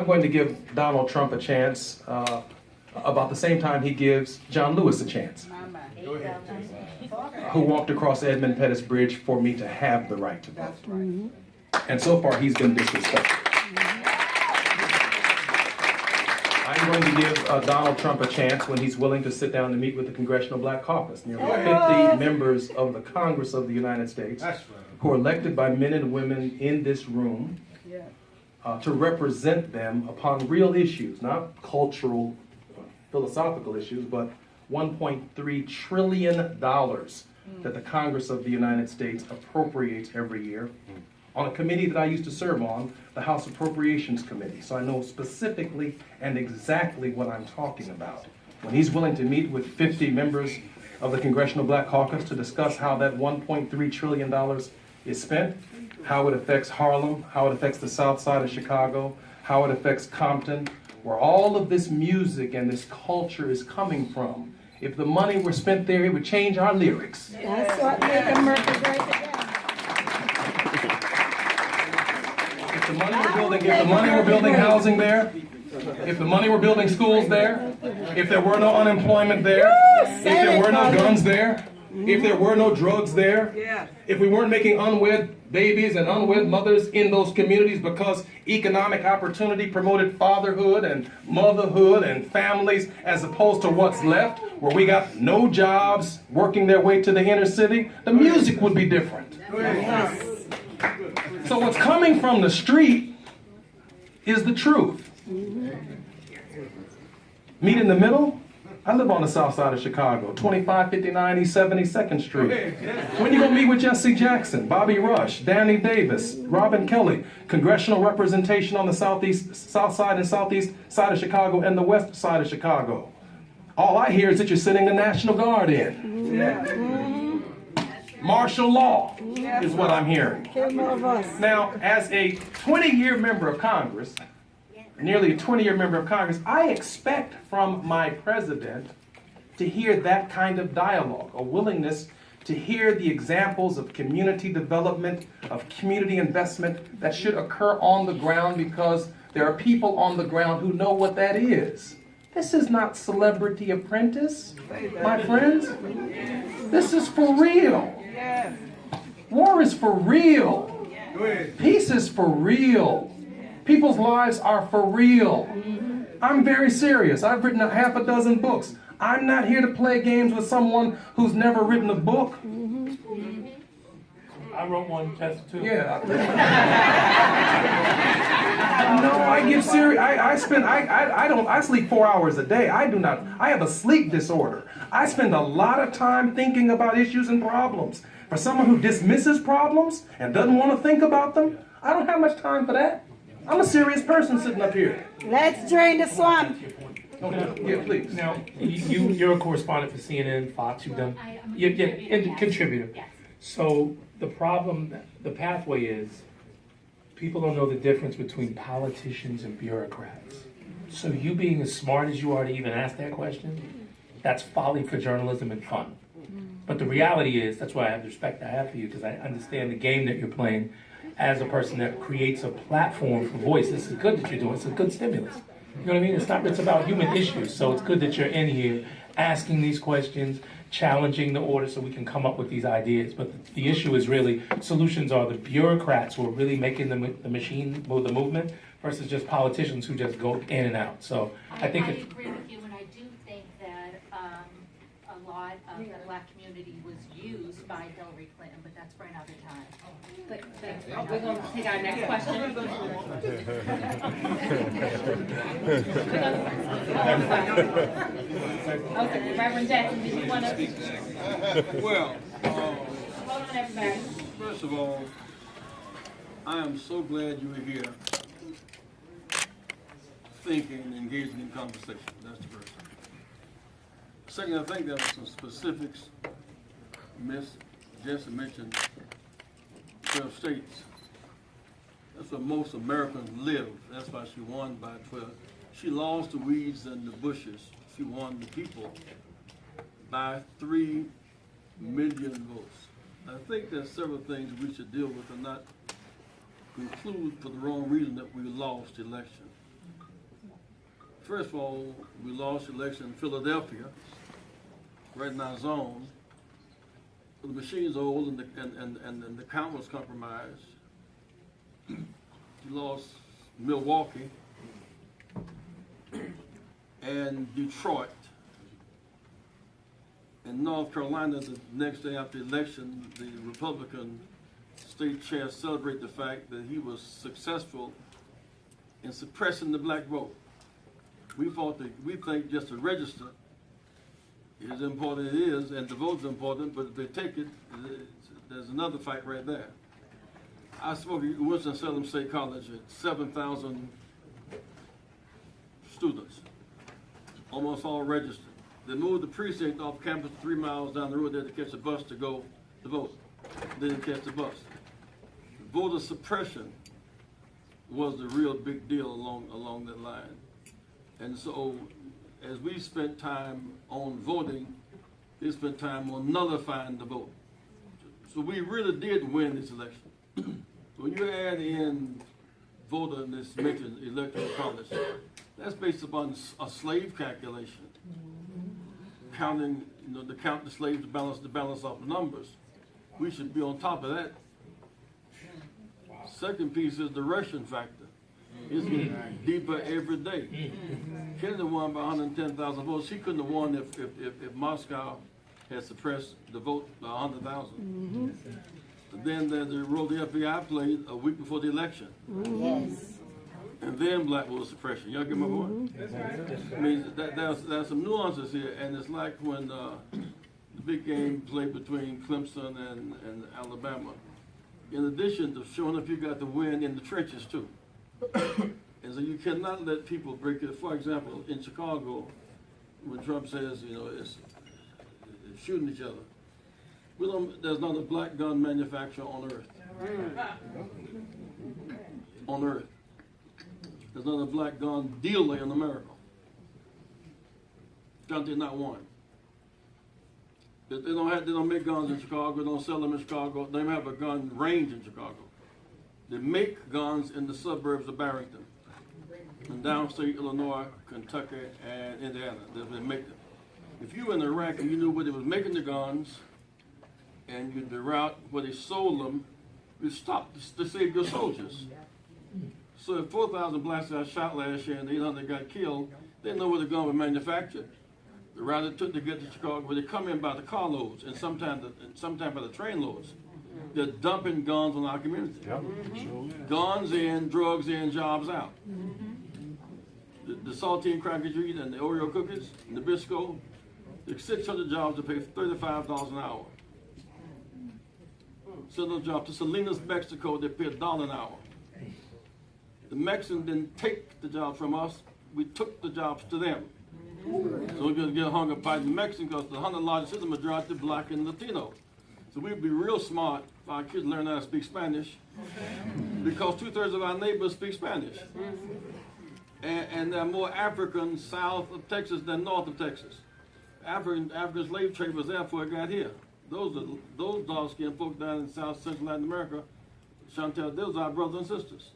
I'm going to give Donald Trump a chance about the same time he gives John Lewis a chance, who walked across Edmund Pettus Bridge for me to have the right to vote. And so far, he's been disrespectful. I'm going to give Donald Trump a chance when he's willing to sit down and meet with the Congressional Black Caucus, nearly 50 members of the Congress of the United States, who are elected by men and women in this room to represent them upon real issues, not cultural, philosophical issues, but $1.3 trillion that the Congress of the United States appropriates every year on a committee that I used to serve on, the House Appropriations Committee. So I know specifically and exactly what I'm talking about. When he's willing to meet with 50 members of the Congressional Black Caucus to discuss how that $1.3 trillion is spent, how it affects Harlem, how it affects the South Side of Chicago, how it affects Compton, where all of this music and this culture is coming from. If the money were spent there, it would change our lyrics. That's what made America great again. If the money were building housing there, if the money were building schools there, if there were no unemployment there, if there were no guns there, if there were no drugs there, if we weren't making unwed babies and unwed mothers in those communities because economic opportunity promoted fatherhood and motherhood and families as opposed to what's left, where we got no jobs working their way to the inner city, the music would be different. So what's coming from the street is the truth. Meet in the middle. I live on the south side of Chicago, 2559 East 72nd Street. When you gonna meet with Jesse Jackson, Bobby Rush, Danny Davis, Robin Kelly, congressional representation on the south side and southeast side of Chicago and the west side of Chicago? All I hear is that you're sending the National Guard in. Martial law is what I'm hearing. Now, as a 20-year member of Congress, nearly a 20-year member of Congress, I expect from my president to hear that kind of dialogue, a willingness to hear the examples of community development, of community investment that should occur on the ground, because there are people on the ground who know what that is. This is not Celebrity Apprentice, my friends. This is for real. War is for real. Peace is for real. People's lives are for real. I'm very serious. I've written a half a dozen books. I'm not here to play games with someone who's never written a book. I wrote one test too. Yeah. No, I get serious. I sleep 4 hours a day. I have a sleep disorder. I spend a lot of time thinking about issues and problems. For someone who dismisses problems and doesn't want to think about them, I don't have much time for that. I'm a serious person sitting up here. Let's drain the swamp. Yeah, please. Now, you're a correspondent for CNN, Fox, you've done, you're a contributor. So the problem, the pathway is, people don't know the difference between politicians and bureaucrats. So you being as smart as you are to even ask that question, that's folly for journalism and fun. But the reality is, that's why I have the respect I have for you, because I understand the game that you're playing as a person that creates a platform for voice. This is good that you're doing. It's a good stimulus. You know what I mean? It's about human issues. So it's good that you're in here asking these questions, challenging the order so we can come up with these ideas. But the issue is really, solutions are the bureaucrats who are really making the machine move, the movement, versus just politicians who just go in and out. So I think I agree with you, and I do think that a lot of the black community was used by Hillary Clinton, but that's for another time. But we're going to take our next question. Okay, Reverend Jackson, did you want to? Well, Hold on, everybody. first of all, I am so glad you were here thinking and engaging in conversation. That's the first thing. Second, I think there were some specifics. Miss Jensen mentioned 12 states. That's where most Americans live. That's why she won by 12. She lost the weeds and the bushes. She won the people by 3 million votes. I think there's several things we should deal with and not conclude for the wrong reason that we lost the election. First of all, we lost the election in Philadelphia, right in our zone. The machine's old and the count was compromised. We lost Milwaukee and Detroit. In North Carolina, the next day after the election, the Republican state chair celebrated the fact that he was successful in suppressing the black vote. We think just to register is important, it is, and the vote's important, but if they take it, there's another fight right there. I spoke at Winston-Salem State College at 7,000 students, almost all registered. They moved the precinct off campus 3 miles down the road there to catch a bus to go to vote. They didn't catch the bus. Voter suppression was the real big deal along that line. And so, as we spent time on voting, they spent time on nullifying the vote. So we really did win this election. When you add in voter in this mentioned electoral college, that's based upon a slave calculation. Counting, to count the slaves to balance off the numbers. We should be on top of that. Second piece is the Russian factor. It's getting deeper every day. Kennedy won by 110,000 votes. He couldn't have won if Moscow had suppressed the vote by 100,000. Then the role the FBI played a week before the election. Yes. And then black voter suppression. Y'all get my point? I mean, there's some nuances here, and it's like when the big game played between Clemson and Alabama. In addition to showing up, you got to win in the trenches too. And so you cannot let people break it. For example, in Chicago, when Trump says, it's shooting each other, there's not a black gun manufacturer on earth. On earth. There's not a black gun dealer in America. Shante, not one. They don't make guns in Chicago. They don't sell them in Chicago. They don't have a gun range in Chicago. They make guns in the suburbs of Barrington, in downstate Illinois, Kentucky, and Indiana. They make them. If you were in Iraq and you knew where they was making the guns, and you'd be route where they sold them, you'd stop to save your soldiers. So if 4,000 blacks got shot last year and 800 got killed, they know where the gun was manufactured. The route it took to get to Chicago, where they come in by the carloads and sometimes by the train loads. They're dumping guns on our community. Guns in, drugs in, jobs out. The saltine crackers you eat and the Oreo cookies and the Bisco, there's 600 jobs that pay $35 an hour. Send those jobs to Salinas, Mexico, they pay $1 an hour. The Mexicans didn't take the jobs from us, we took the jobs to them. So we're going to get hung up by the Mexicans because the 100 largest cities are majority black and Latino. So we'd be real smart if our kids learn how to speak Spanish, because 2/3 of our neighbors speak Spanish. And there are more Africans south of Texas than north of Texas. African slave trade was there before it got here. Those dark-skinned folk down in South Central Latin America, Chantel, those are our brothers and sisters.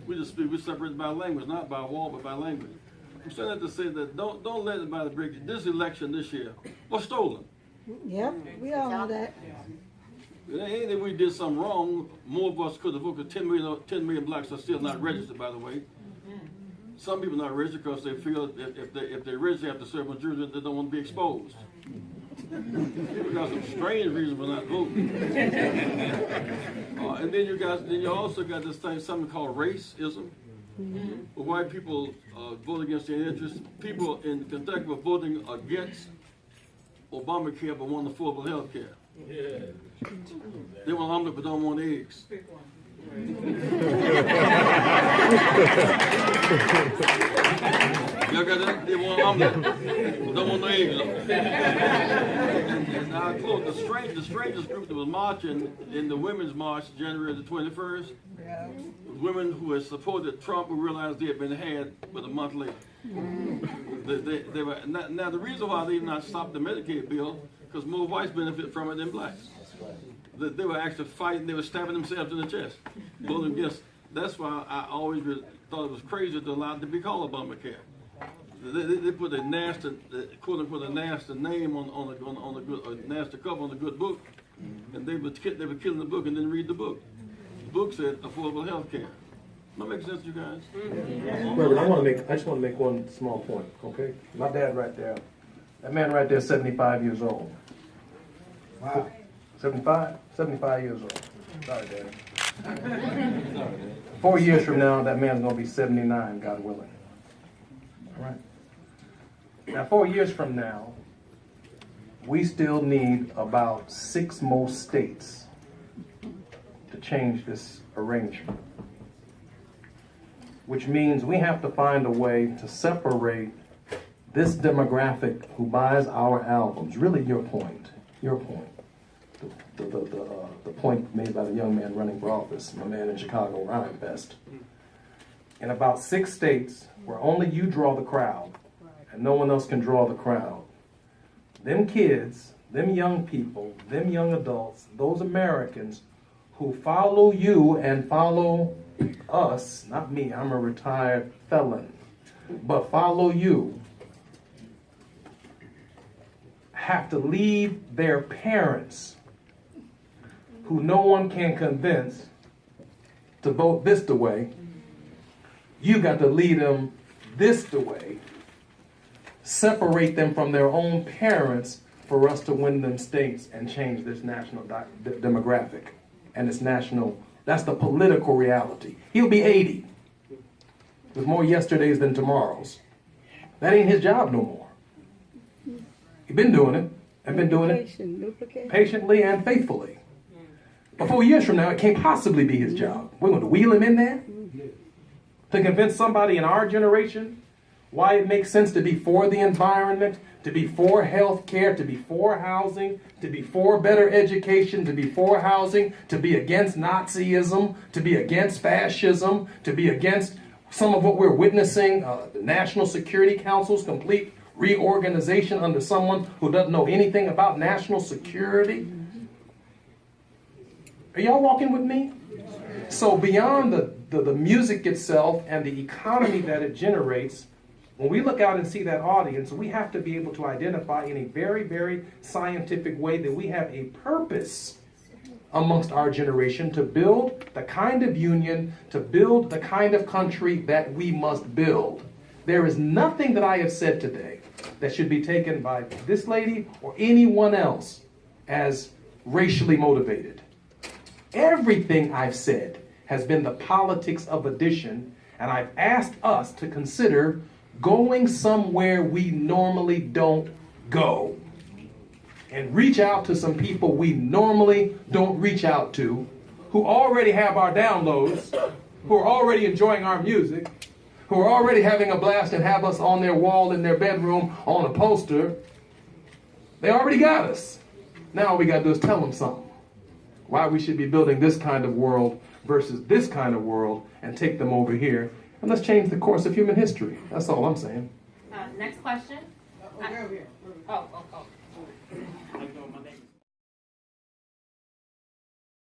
We separated by language, not by wall, but by language. I'm saying that to say that don't let anybody break it. This election this year was stolen. Yep, we all know that. It ain't that we did something wrong. More of us could have voted. 10 million blacks are still not registered, by the way. Some people are not registered because they feel if they register, they have to serve on juries, they don't want to be exposed. People got some strange reasons for not voting. And then you also got this thing, something called racism. Where white people vote against their interests. People in Kentucky were voting against Obamacare but want affordable health care. Yeah. They want omelet but don't want eggs. Y'all got that? They want omelet but don't want no eggs. And I quote, the strangest group that was marching in the Women's March January the 21st, women who had supported Trump who realized they had been had but a month later. They were, now the reason why they did not stop the Medicaid bill, because more whites benefit from it than blacks. They were actually fighting, they were stabbing themselves in the chest, voting against. That's why I always thought it was crazy to allow it to be called Obamacare. they put a nasty, quote unquote, a nasty name on the good, a nasty cover on the good book, and they were killing the book and didn't read the book. The book said affordable health care. That makes sense to you guys? Reverend, I just want to make one small point, okay? My dad right there, that man right there is 75 years old. Wow. 75 years old. Sorry, Dad. 4 years from now, that man's going to be 79, God willing. All right. Now, 4 years from now, we still need about 6 more states to change this arrangement, which means we have to find a way to separate this demographic who buys our albums. Really, your point. The point made by the young man running for office, my man in Chicago, Rhyme Best. In about 6 states where only you draw the crowd and no one else can draw the crowd, them kids, them young people, them young adults, those Americans who follow you and follow us, not me, I'm a retired felon, but follow you, have to leave their parents who no one can convince to vote this the way. You got to lead them this the way, separate them from their own parents for us to win them states and change this national demographic and this national, that's the political reality. He'll be 80 with more yesterdays than tomorrows. That ain't his job no more. He's been doing it and been doing it patiently and faithfully. But 4 years from now, it can't possibly be his job. We're going to wheel him in there to convince somebody in our generation why it makes sense to be for the environment, to be for health care, to be for housing, to be for better education, to be for housing, to be against Nazism, to be against fascism, to be against some of what we're witnessing, the National Security Council's complete reorganization under someone who doesn't know anything about national security. Are y'all walking with me? So beyond the music itself and the economy that it generates, when we look out and see that audience, we have to be able to identify in a very, very scientific way that we have a purpose amongst our generation to build the kind of union, to build the kind of country that we must build. There is nothing that I have said today that should be taken by this lady or anyone else as racially motivated. Everything I've said has been the politics of addition, and I've asked us to consider going somewhere we normally don't go and reach out to some people we normally don't reach out to, who already have our downloads, who are already enjoying our music, who are already having a blast and have us on their wall in their bedroom on a poster. They already got us. Now all we got to do is tell them something. Why we should be building this kind of world versus this kind of world and take them over here. And let's change the course of human history. That's all I'm saying. Next question. Oh.